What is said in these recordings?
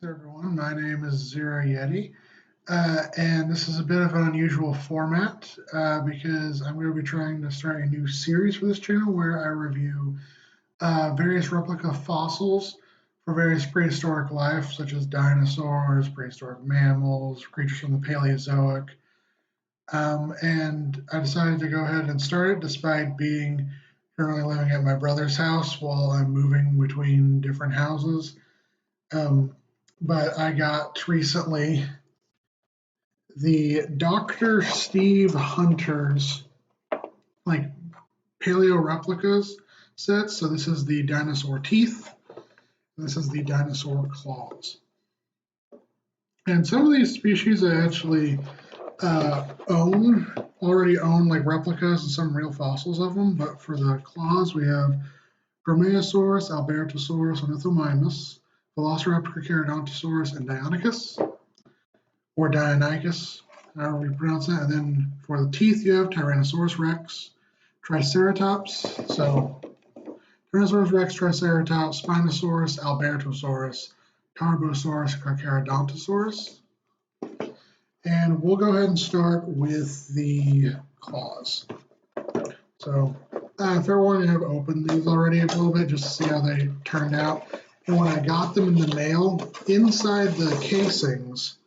Everyone. My name is Zero Yeti, and this is a bit of an unusual format because I'm going to be trying to start a new series for this channel where I review various replica fossils for various prehistoric life, such as dinosaurs, prehistoric mammals, creatures from the Paleozoic. And I decided to go ahead and start it despite being currently living at my brother's house while I'm moving between different houses. But I got recently the Dr. Steve Hunter's like paleo replicas set. So this is the dinosaur teeth, and this is the dinosaur claws. And some of these species I actually already own like replicas and some real fossils of them. But for the claws, we have Dromaeosaurus, Albertosaurus, Ornithomimus, Velociraptor, Charodontosaurus, and Deinonychus, or Deinonychus, however you pronounce that. And then for the teeth, you have Tyrannosaurus Rex, Triceratops, so Tyrannosaurus Rex, Triceratops, Spinosaurus, Albertosaurus, Tarbosaurus, Carcharodontosaurus. And we'll go ahead and start with the claws. So fair warning, I've opened these already a little bit just to see how they turned out. And when I got them in the mail, inside the casings,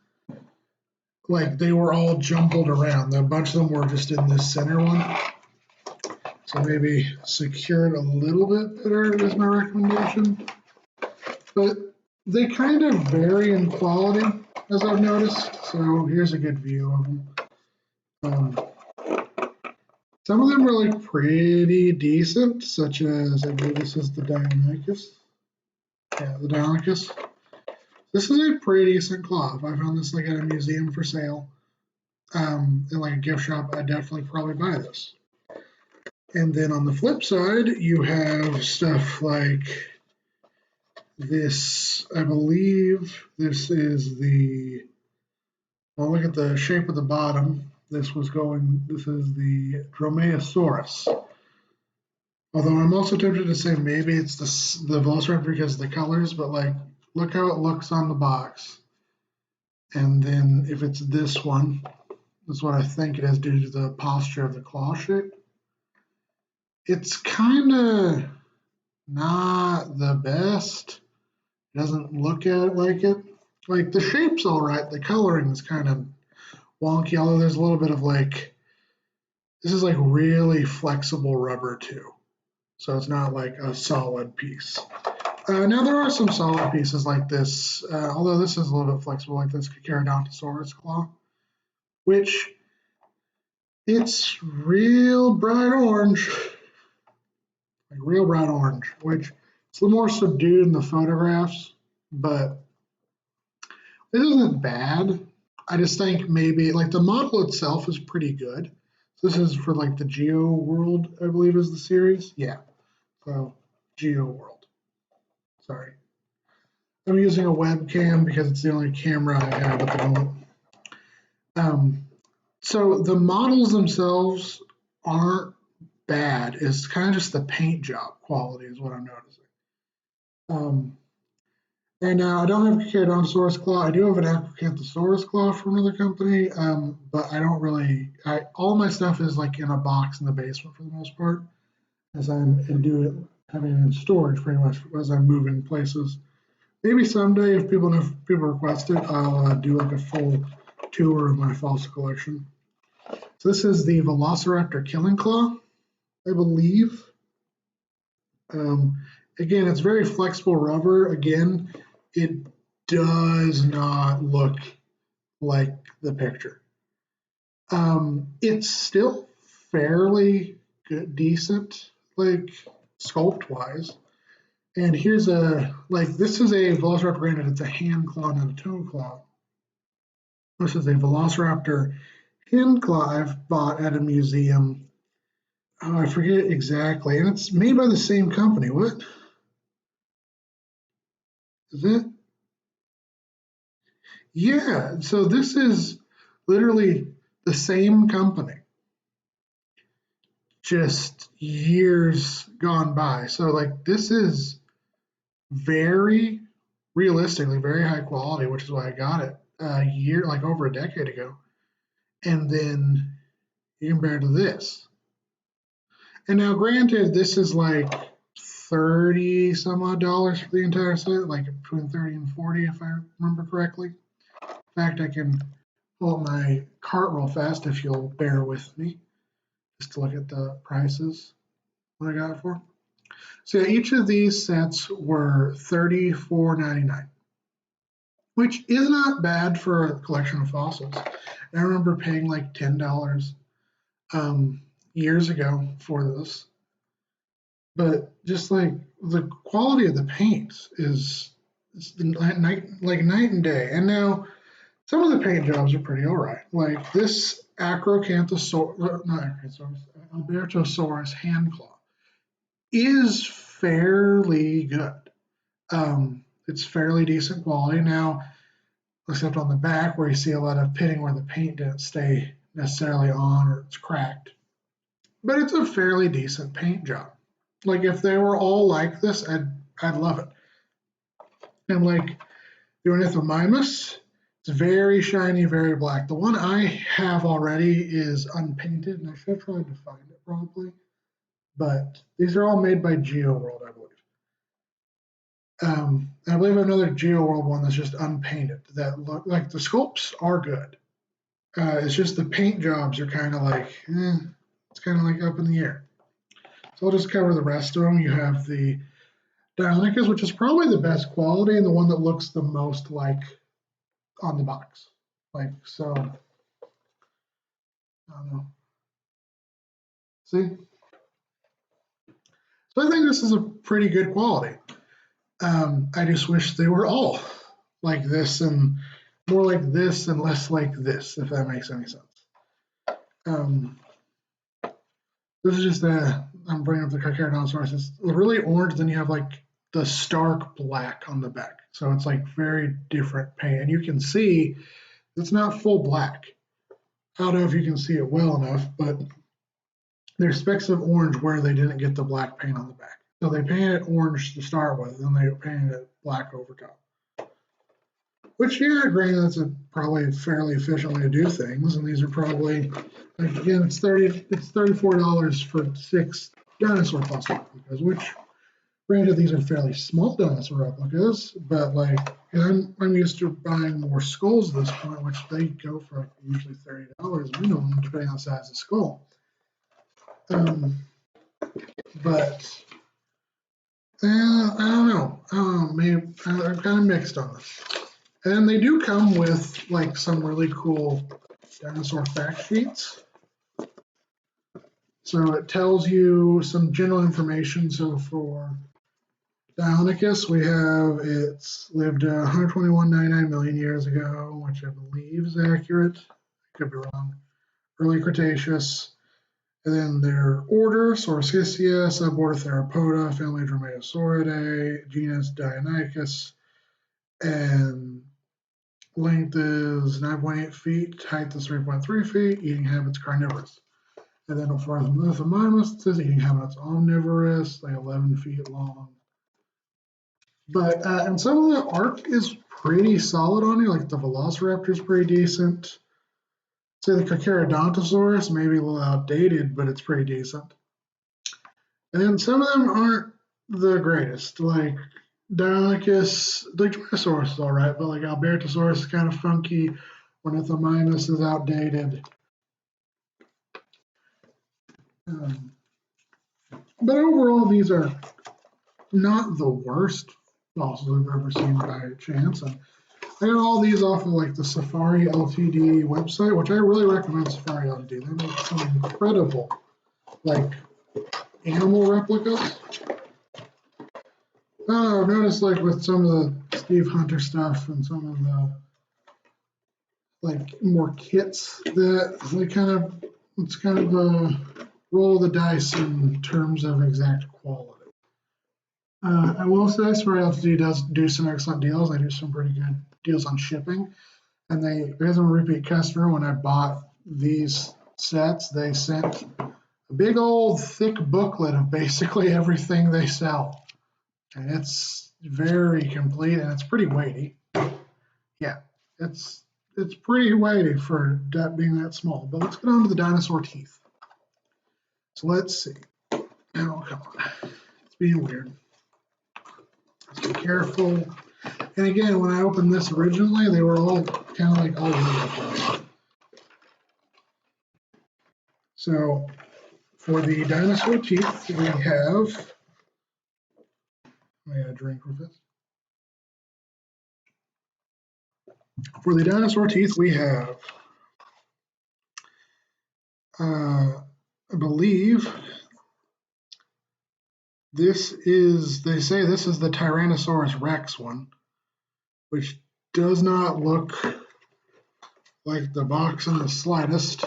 like they were all jumbled around. A bunch of them were just in this center one. So maybe secured a little bit better is my recommendation. But they kind of vary in quality, as I've noticed. So here's a good view of them. Some of them are like pretty decent, such as, I believe this is the Deinonychus. Yeah, the Deinonychus. This is a pretty decent claw. If I found this like at a museum for sale, in like a gift shop, I'd definitely probably buy this. And then on the flip side, you have stuff like this. I believe this is the, well, look at the shape of the bottom. This is the Dromaeosaurus. Although I'm also tempted to say maybe it's the Velociraptor because of the colors, but like, look how it looks on the box. And then if it's this one, that's what I think it is due to the posture of the claw shape. It's kind of not the best. It doesn't look at it like it. Like the shape's all right. The coloring is kind of wonky, although there's a little bit of like, this is like really flexible rubber too. So it's not like a solid piece. Now there are some solid pieces like this, although this is a little bit flexible like this Carcharodontosaurus claw, which it's real bright orange, like real bright orange, which it's a little more subdued in the photographs, but this isn't bad. I just think maybe like the model itself is pretty good. So this is for like the Geoworld, I believe is the series. Yeah, so Geoworld. Sorry. I'm using a webcam because it's the only camera I have at the moment. So the models themselves aren't bad. It's kind of just the paint job quality is what I'm noticing. And now I don't have a Charodontosaurus claw. I do have an Acrocanthosaurus claw from another company, but I don't really. All my stuff is like in a box in the basement for the most part, as I'm having it in storage pretty much as I'm moving places. Maybe someday, if people request it, I'll do like a full tour of my fossil collection. So this is the Velociraptor Killing Claw, I believe. Again, it's very flexible rubber. Again, it does not look like the picture. It's still fairly good, decent, like sculpt-wise. And here's this is a Velociraptor, granted it's a hand claw, not a toe claw. This is a Velociraptor hand claw I've bought at a museum. Oh, I forget exactly. And it's made by the same company. What? Is it? Yeah, so this is literally the same company, just years gone by. So like this is very realistically very high quality, which is why I got it a year, like over a decade ago. And then you compare it to this. And now, granted, this is like 30 some odd dollars for the entire set, like between 30 and 40, if I remember correctly. In fact, I can pull up my cart real fast if you'll bear with me, just to look at the prices, what I got it for. So yeah, each of these sets were $34.99, which is not bad for a collection of fossils. I remember paying like $10 years ago for this, but just like the quality of the paints is like night and day. And now some of the paint jobs are pretty all right. Like this Acrocanthosaurus, not Acrocanthosaurus, Albertosaurus hand claw is fairly good. It's fairly decent quality now, except on the back where you see a lot of pitting where the paint didn't stay necessarily on or it's cracked. But it's a fairly decent paint job. Like if they were all like this, I'd love it. And like the Ornithomimus, it's very shiny, very black. The one I have already is unpainted, and I should have tried to find it probably. But these are all made by Geoworld, I believe. And I believe another Geoworld one that's just unpainted. That look like the sculpts are good. It's just the paint jobs are kind of like, it's kind of like up in the air. So I'll just cover the rest of them. You have the Deinonychus, which is probably the best quality and the one that looks the most like on the box. Like, so, I don't know. See? So I think this is a pretty good quality. I just wish they were all like this and more like this and less like this, if that makes any sense. This is just I'm bringing up the Carcharodontosaurus. It's really orange, then you have like the stark black on the back. So it's like very different paint. And you can see it's not full black. I don't know if you can see it well enough, but there's specks of orange where they didn't get the black paint on the back. So they painted it orange to start with, and they painted it black over top. Which, yeah, granted, that's probably a fairly efficient way to do things. And these are probably, like, again, it's $34 for 6 dinosaur fossil replicas, which, granted, these are fairly small dinosaur replicas, but like, I'm used to buying more skulls at this point, which they go for like usually $30 minimum, depending on the size of the skull. But I don't know. Maybe I'm kind of mixed on this. And they do come with like some really cool dinosaur fact sheets. So it tells you some general information. So for Deinonychus, we have it's lived 121.99 million years ago, which I believe is accurate. Could be wrong. Early Cretaceous. And then their order, Saurischiia, suborder Theropoda, family Dromaeosauridae, genus Deinonychus, and length is 9.8 feet, height is 3.3 feet, eating habits carnivorous. And then for Ornithomimus, it says eating habits omnivorous, like 11 feet long. But and some of the art is pretty solid on here, like the Velociraptor is pretty decent. Say the Carcharodontosaurus, maybe a little outdated, but it's pretty decent. And then some of them aren't the greatest, like Deinonychus, like Dinosaurus is all right, but like Albertosaurus is kind of funky. Ornithomimus is outdated. But overall, these are not the worst fossils I've ever seen by chance. And I got all these off of like the Safari Ltd website, which I really recommend Safari Ltd. They make some incredible like animal replicas. I've noticed like with some of the Steve Hunter stuff and some of the like more kits that they it's kind of a roll the dice in terms of exact quality. I will say Safari Ltd does do some excellent deals. They do some pretty good deals on shipping. And because I'm a repeat customer, when I bought these sets, they sent a big old thick booklet of basically everything they sell. And it's very complete, and it's pretty weighty. Yeah, it's pretty weighty for that being that small. But let's get on to the dinosaur teeth. So let's see. Oh, come on. It's being weird. Let's be careful. And again, when I opened this originally, they were all kind of like all over the place. So for the dinosaur teeth, we have, I got a drink with this. For the dinosaur teeth, we have, I believe, this is, they say this is the Tyrannosaurus Rex one, which does not look like the box in the slightest.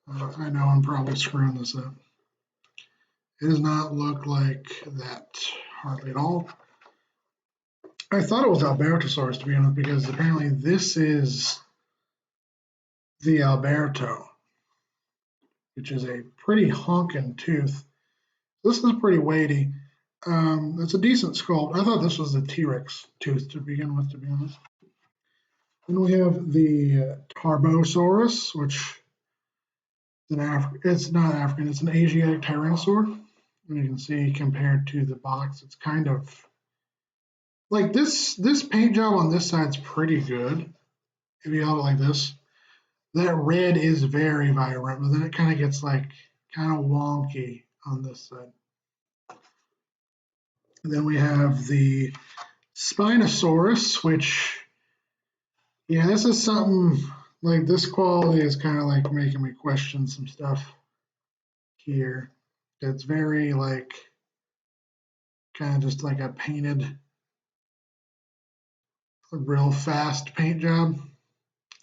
I know I'm probably screwing this up. It does not look like that hardly at all. I thought it was Albertosaurus, to be honest, because apparently this is the Alberto, which is a pretty honking tooth. This is pretty weighty. It's a decent sculpt. I thought this was the T-Rex tooth to begin with, to be honest. Then we have the Tarbosaurus, which is it's not African, it's an Asiatic Tyrannosaur. And you can see compared to the box, it's kind of like this paint job on this side is pretty good. If you hold it like this, that red is very vibrant, but then it kind of gets like kind of wonky on this side. And then we have the Spinosaurus, which, yeah, this is something like this quality is kind of like making me question some stuff here. It's very like kind of just like a painted, a real fast paint job.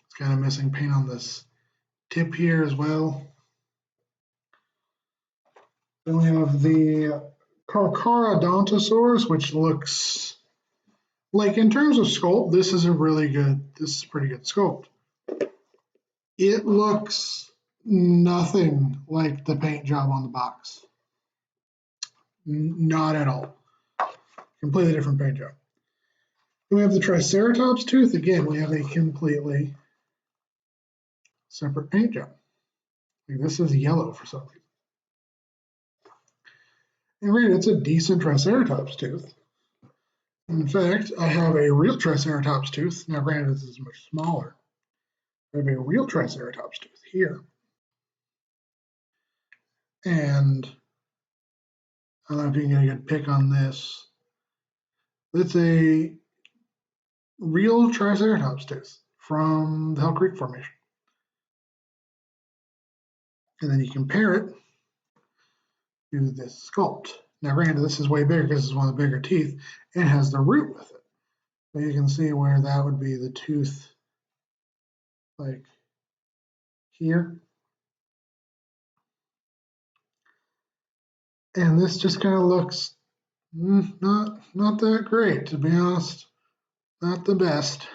It's kind of missing paint on this tip here as well. Then we have the Carcharodontosaurus, which looks like, in terms of sculpt, this is pretty good sculpt. It looks nothing like the paint job on the box. Not at all. Completely different paint job. Then we have the Triceratops tooth. Again, we have a completely separate paint job. Like, this is yellow for some reason. And granted, it's a decent Triceratops tooth. In fact, I have a real Triceratops tooth. Now, granted, this is much smaller. I have a real Triceratops tooth here. And I don't know if you can get a good pick on this. It's a real Triceratops tooth from the Hell Creek Formation. And then you compare it to this sculpt. Now, granted, this is way bigger because it's one of the bigger teeth and has the root with it. So you can see where that would be the tooth, like here. And this just kind of looks not that great, to be honest. Not the best.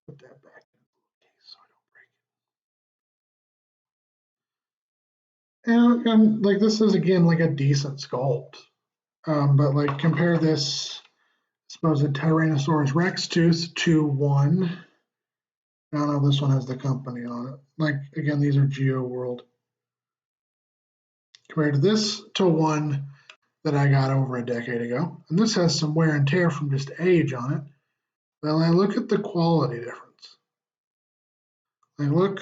Put that back in the case so I don't break it. And like, this is again like a decent sculpt, but like compare this supposed Tyrannosaurus Rex tooth to one. I don't know, this one has the company on it. Like, again, these are Geoworld. Compared to this to one that I got over a decade ago. And this has some wear and tear from just age on it. But I look at the quality difference. Like,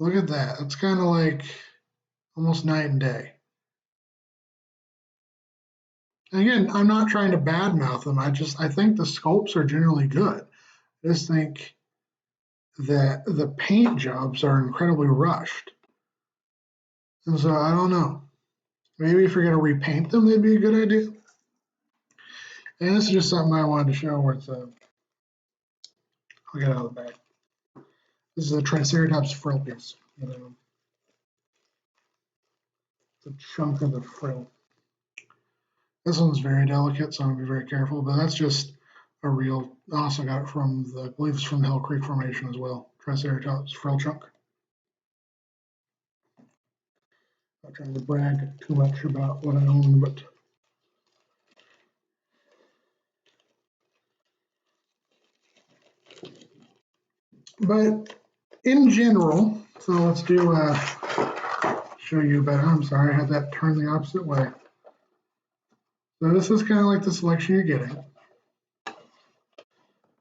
look at that. It's kind of like almost night and day. And again, I'm not trying to badmouth them. I think the sculpts are generally good. I just think that the paint jobs are incredibly rushed. And so I don't know. Maybe if you're going to repaint them, they'd be a good idea. And this is just something I wanted to show where it's a, I'll get it out of the bag. This is a Triceratops frill piece. The chunk of the frill. This one's very delicate, so I'm going to be very careful, but that's just a real, I also got it from I believe it's from the Hell Creek Formation as well, Triceratops frill chunk. Not trying to brag too much about what I own, but in general, so let's do show you better. I'm sorry, I had that turned the opposite way. So this is kind of like the selection you're getting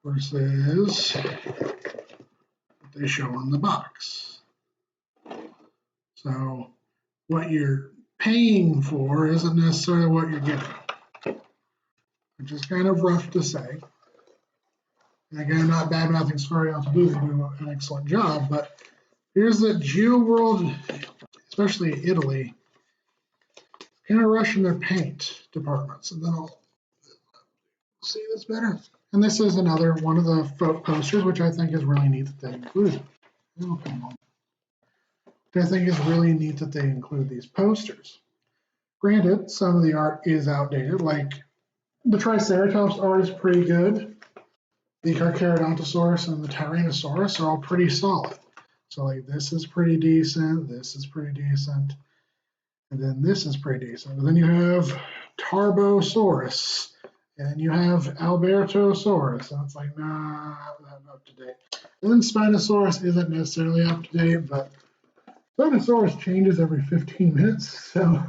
versus what they show on the box. So what you're paying for isn't necessarily what you're getting, which is kind of rough to say. And again, I'm not bad mouthing Safari to do an excellent job, but here's the Geoworld, especially Italy, kind of rushing their paint departments. And then I'll see this better. And this is another one of the posters, which I think is really neat that they include. Oh, come on. I think is really neat that they include these posters. Granted, some of the art is outdated, like the Triceratops art is pretty good. The Carcharodontosaurus and the Tyrannosaurus are all pretty solid. So like this is pretty decent, this is pretty decent, and then this is pretty decent. But then you have Tarbosaurus, and you have Albertosaurus, and it's like, nah, that's up to date. And then Spinosaurus isn't necessarily up to date, but Spinosaurus changes every 15 minutes, so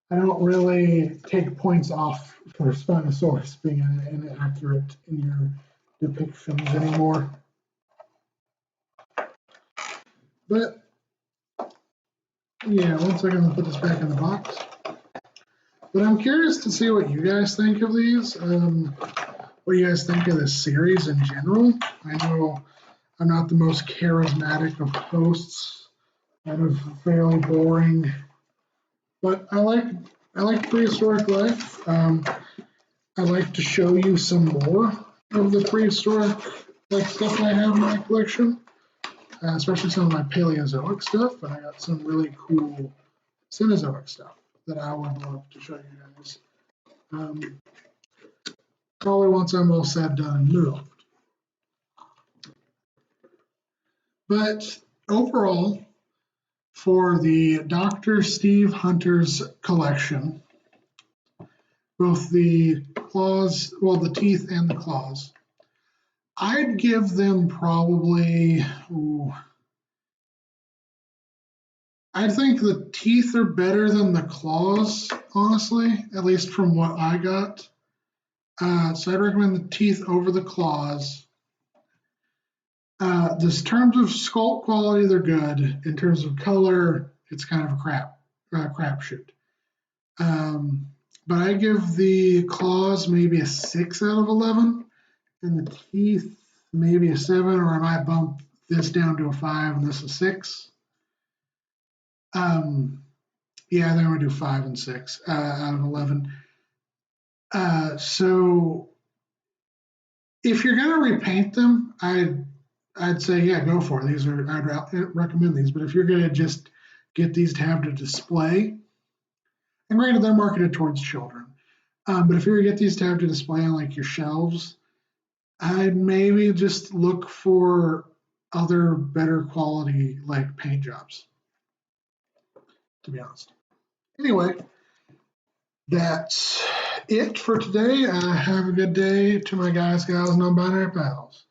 I don't really take points off for Spinosaurus being inaccurate in your depictions anymore. But yeah, one second, I'll put this back in the box. But I'm curious to see what you guys think of these, what you guys think of this series in general. I know I'm not the most charismatic of hosts, kind of fairly boring, but I like prehistoric life. I like to show you some more of the prehistoric stuff I have in my collection, especially some of my Paleozoic stuff. But I got some really cool Cenozoic stuff that I would love to show you guys. Probably once I'm all said, done, and moved. But overall, for the Dr. Steve Hunter's collection, both the claws, well, the teeth and the claws, I'd give them probably, I think the teeth are better than the claws, honestly, at least from what I got. So I'd recommend the teeth over the claws. In terms of sculpt quality, they're good. In terms of color, it's kind of a crapshoot. But I give the claws maybe a 6 out of 11, and the teeth maybe a 7, or I might bump this down to a 5 and this a 6. Yeah, then we do 5 and 6 out of 11. So if you're gonna repaint them, I'd say, yeah, go for it. I'd recommend these. But if you're gonna just get these to have to display, and granted they're marketed towards children, but if you're gonna get these to have to display on like your shelves, I'd maybe just look for other better quality like paint jobs, to be honest. Anyway, that's it for today. Have a good day to my guys, gals, non-binary pals.